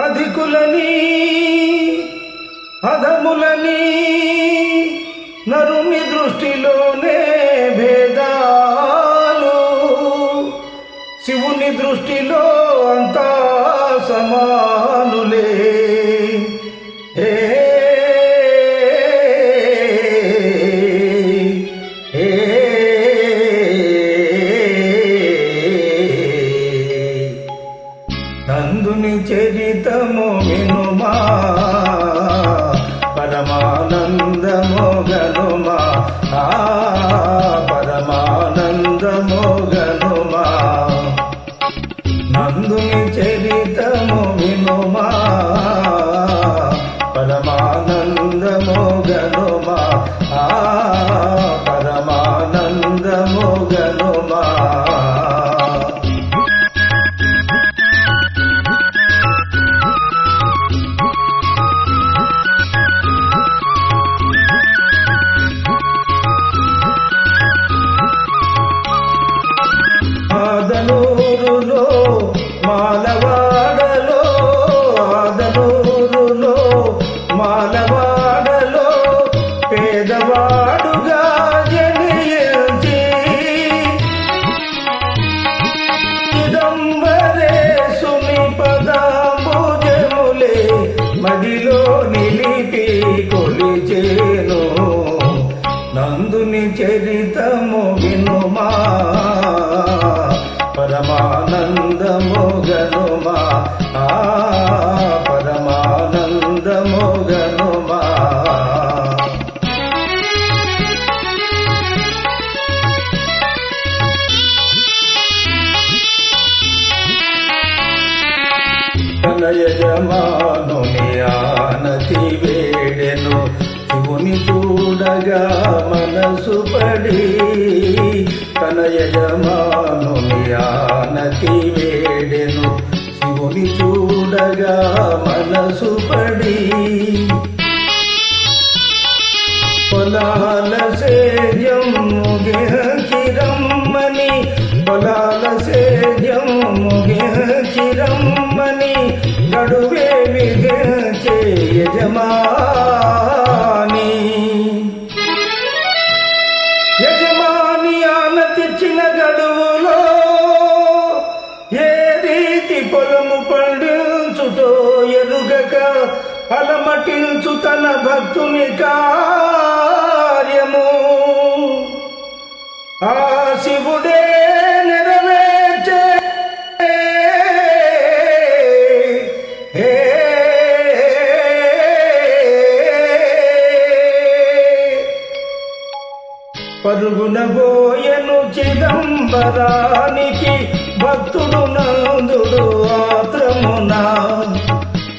అధికులని అధములని నరుని దృష్టిలోనే భేదాలు, శివుని దృష్టిలో అంతా సమానులే. నందుని చరితము వినుమా, పరమానందము గనుమా, పరమానందము గనుమా. నందుని చరితము వినుమా, పరమానందము గనుమా, పరమానందము గనుమా. ఆదనూరులో మాలవాడలో, ఆదనూరులో మాలవాడలో పేదవాడుగా జనించి చిదంబరేశుని పదాంబుజములే మదిలో నిలిపి కొలిచేను. నందుని చరితము వినుమా, పరమానందము గనుమా, పరమానందము గనుమా. తన యజమానుని ఆనతి వేడెను, శివుని చూడగా మనసు పడి. తన యజమానుని ఆనతి వేడెను, శివుని చూడగా మనసు పడి. పొలాల సేద్యం ముగించిరమ్మని, పొలాల సేద్యం ముగించిరమ్మని గడువే విధించే యజమాని. యజమాని ఆనతిచ్చిన గడువులో ఏ రీతి పొలము పండించుతో ఎరుగక అలమటించు తన భక్తుని కార్యము. ఆ శివుడే నెరవేర్చే పరుగున బోయను చిదంబరానికి భక్తుడు నందుడు ఆత్రమున.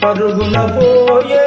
పరుగున పోయే